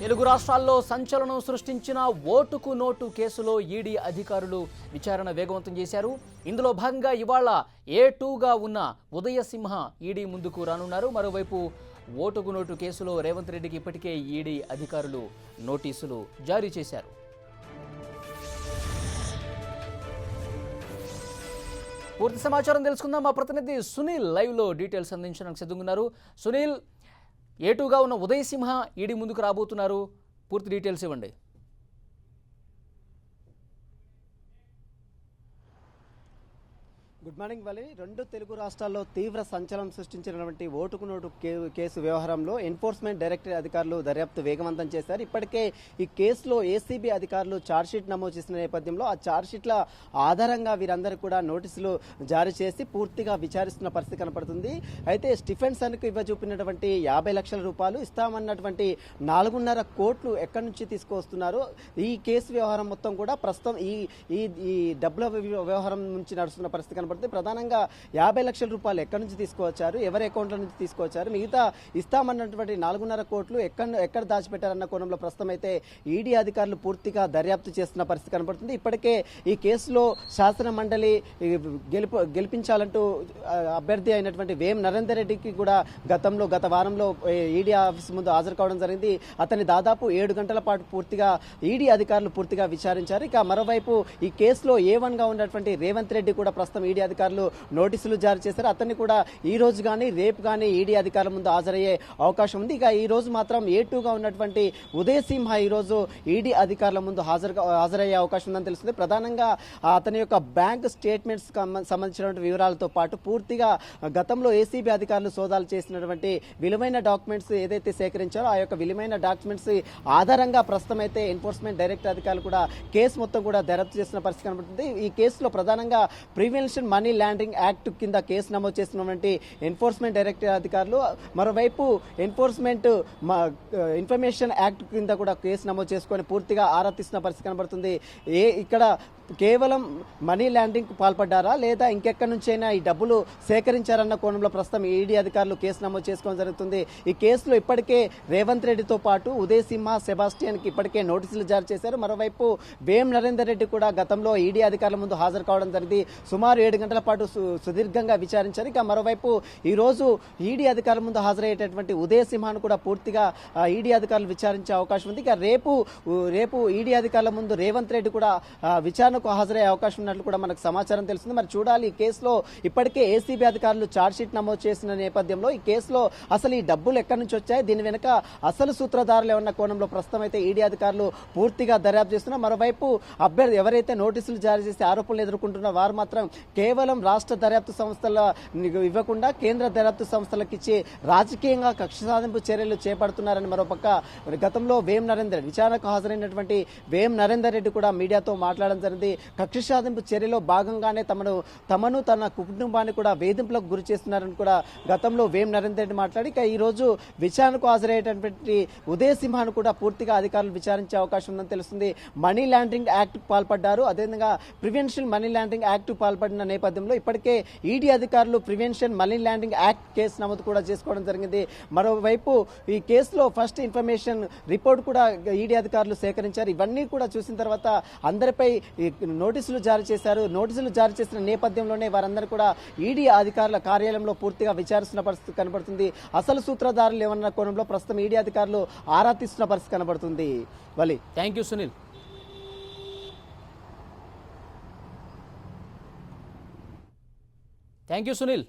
తెలుగు రాష్ట్రాల్లో సంచలనం సృష్టించిన ఓటుకు నోటు కేసులో ఈడీ అధికారులు విచారణ వేగవంతం చేశారు. ఇందులో భాగంగా ఇవాళ A2గా ఉన్న ఉదయసింహ ఈడీ ముందుకు రానున్నారు. మరోవైపు ఓటుకు నోటు కేసులో రేవంత్ రెడ్డికి ఇప్పటికే ఈడీ అధికారులు నోటీసులు జారీ చేశారు. పూర్తి సమాచారం తెలుసుకుందాం. మా ప్రతినిధి సునీల్ లైవ్లో డీటెయిల్స్ అందించడానికి సిద్ధంగా ఉన్నారు. సునీల్, A2గా ఉన్న ఉదయసింహ ఈడీ ముందుకు రాబోతున్నారు. పూర్తి డీటెయిల్స్ ఇవ్వండి. గుడ్ మార్నింగ్ వలి. రెండు తెలుగు రాష్ట్రాల్లో తీవ్ర సంచలనం సృష్టించినటువంటి ఓటుకు నోటు కేసు వ్యవహారంలో ఎన్ఫోర్స్మెంట్ డైరెక్టరేట్ అధికారులు దర్యాప్తు వేగవంతం చేశారు. ఇప్పటికే ఈ కేసులో ఏసీబీ అధికారులు ఛార్జ్షీట్ నమోదు చేసిన నేపథ్యంలో ఆ ఛార్జ్షీట్ల ఆధారంగా వీరందరూ కూడా నోటీసులు జారీ చేసి పూర్తిగా విచారిస్తున్న పరిస్థితి కనపడుతుంది. అయితే స్టీఫెన్సన్కు ఇవ్వచూపినటువంటి 50 లక్షల రూపాయలు ఇస్తామన్నటువంటి 4.5 కోట్లు ఎక్కడి నుంచి తీసుకువస్తున్నారు, ఈ కేసు వ్యవహారం మొత్తం కూడా ప్రస్తుతం ఈ డబ్బుల వ్యవహారం నుంచి నడుస్తున్న పరిస్థితి కనపడుతుంది. ప్రధానంగా 50 లక్షల రూపాయలు ఎక్కడి నుంచి తీసుకువచ్చారు, ఎవరి అకౌంట్ల నుంచి తీసుకువచ్చారు, మిగతా ఇస్తామన్నటువంటి 4.5 కోట్లు ఎక్కడ దాచిపెట్టారన్న కోణంలో ప్రస్తుతం అయితే ఈడీ అధికారులు పూర్తిగా దర్యాప్తు చేస్తున్న పరిస్థితి కనపడుతుంది. ఇప్పటికే ఈ కేసులో శాసన మండలి గెలిపించాలంటూ అభ్యర్థి అయినటువంటి వేం నరేందర్ రెడ్డికి కూడా గత వారంలో ఈడీ ఆఫీస్ ముందు హాజరు కావడం జరిగింది. అతన్ని దాదాపు 7 గంటల పాటు పూర్తిగా ఈడీ అధికారులు పూర్తిగా విచారించారు. ఇక మరోవైపు ఈ కేసులో A1గా ఉన్నటువంటి రేవంత్ రెడ్డి కూడా ప్రస్తుతం ఈడీ అధికారులు నోటీసులు జారీ చేశారు. అతన్ని కూడా ఈ రోజు కానీ రేపు కానీ ఈడీ అధికారుల ముందు హాజరయ్యే అవకాశం ఉంది. ఇక ఈ రోజు మాత్రం A2గా ఉన్నటువంటి ఉదయసింహ ఈ రోజు ఈడీ అధికారుల ముందు హాజరయ్యే అవకాశం ఉందని తెలుస్తుంది. ప్రధానంగా అతని యొక్క బ్యాంక్ స్టేట్మెంట్స్ సంబంధించినటువంటి వివరాలతో పాటు పూర్తిగా గతంలో ఏసీబీ అధికారులు సోదాలు చేసినటువంటి విలువైన డాక్యుమెంట్స్ ఏదైతే సేకరించారో ఆ యొక్క విలువైన డాక్యుమెంట్స్ ఆధారంగా ప్రస్తుతం అయితే ఎన్ఫోర్స్మెంట్ డైరెక్టర్ అధికారులు కూడా కేసు మొత్తం కూడా దర్యాప్తు చేస్తున్న పరిస్థితి కనబడుతుంది. ఈ కేసులో ప్రధానంగా ప్రివెన్షన్ మనీ లాండరింగ్ యాక్ట్ కింద కేసు నమోదు చేస్తున్నటువంటి ఎన్ఫోర్స్మెంట్ డైరెక్టర్ అధికారులు, మరోవైపు ఎన్ఫోర్స్మెంట్ ఇన్ఫర్మేషన్ యాక్ట్ కింద కూడా కేసు నమోదు చేసుకొని పూర్తిగా ఆరా తీస్తున్న పరిస్థితి కనబడుతుంది. ఇక్కడ కేవలం మనీ లాండరింగ్ పాల్పడ్డారా లేదా ఇంకెక్కడి నుంచైనా ఈ డబ్బులు సేకరించారన్న కోణంలో ప్రస్తుతం ఈడీ అధికారులు కేసు నమోదు చేసుకోవడం జరుగుతుంది. ఈ కేసులో ఇప్పటికే రేవంత్ రెడ్డితో పాటు ఉదయసింహ, సెబాస్టియన్కి ఇప్పటికే నోటీసులు జారీ చేశారు. మరోవైపు వేం నరేందర్ రెడ్డి కూడా గతంలో ఈడీ అధికారుల ముందు హాజరు కావడం జరిగింది. సుమారు 7 గంటల పాటు సుదీర్ఘంగా విచారించారు. ఇక మరోవైపు ఈ రోజు ఈడీ అధికారుల ముందు హాజరయ్యేటటువంటి ఉదయసింహను కూడా పూర్తిగా ఈడీ అధికారులు విచారించే అవకాశం ఉంది. ఇక రేపు ఈడీ అధికారుల ముందు రేవంత్ రెడ్డి కూడా విచారణకు హాజరయ్యే అవకాశం ఉన్నట్లు కూడా మనకు సమాచారం తెలుస్తుంది. మరి చూడాలి, ఈ కేసులో ఇప్పటికే ఏసీబీ అధికారులు ఛార్జ్షీట్ నమోదు చేసిన నేపథ్యంలో ఈ కేసులో అసలు ఈ డబ్బులు ఎక్కడి నుంచి వచ్చాయి, దీని వెనుక అసలు సూత్రధారులు ఏమన్న కోణంలో ప్రస్తుతం అయితే ఈడీ అధికారులు పూర్తిగా దర్యాప్తు చేస్తున్నారు. మరోవైపు అభ్యర్థి ఎవరైతే నోటీసులు జారీ చేసి ఆరోపణలు ఎదుర్కొంటున్న వారు మాత్రం కేవలం రాష్ట్ర దర్యాప్తు సంస్థల ఇవ్వకుండా కేంద్ర దర్యాప్తు సంస్థలకు ఇచ్చి రాజకీయంగా కక్ష సాధింపు చర్యలు చేపడుతున్నారని మరోపక్క గతంలో వేం నరేందర్ విచారణకు హాజరైనటువంటి వేం నరేందర్ రెడ్డి కూడా మీడియాతో మాట్లాడడం జరిగింది. కక్ష సాధింపు చర్యలో భాగంగానే తమను తన కుటుంబాన్ని కూడా వేధింపులకు గురి చేస్తున్నారని కూడా గతంలో వేం నరేందర్ రెడ్డి మాట్లాడి ఇక ఈ రోజు విచారణకు హాజరయ్యేటటువంటి ఉదయసింహను కూడా పూర్తిగా అధికారులు విచారించే అవకాశం ఉందని తెలుస్తుంది. మనీ లాండరింగ్ యాక్ట్ పాల్పడ్డారు, అదేవిధంగా ప్రివెన్షన్ మనీ లాండరింగ్ యాక్ట్ పాల్పడిన నేపథ్యంలో ఇప్పటికే ఈడీ అధికారులు prevention money laundering act case నమోదు కూడా చేసుకోవడం జరిగింది. మరోవైపు ఈ కేసులో ఫస్ట్ ఇన్ఫర్మేషన్ రిపోర్ట్ కూడా ఈడీ అధికారులు సేకరించారు. ఇవన్నీ కూడా చూసిన తర్వాత అందరిపై నోటీసులు జారీ చేశారు. నోటీసులు జారీ చేసిన నేపథ్యంలోనే వారందరూ కూడా ఈడీ అధికారుల కార్యాలయంలో పూర్తిగా విచారిస్తున్న పరిస్థితి కనబడుతుంది. అసలు సూత్రధారులు ఏమన్న కోణంలో ప్రస్తుతం ఈడీ అధికారులు ఆరా తీస్తున్న పరిస్థితి కనబడుతుంది. వలి, thank you Sunil. Thank you Sunil.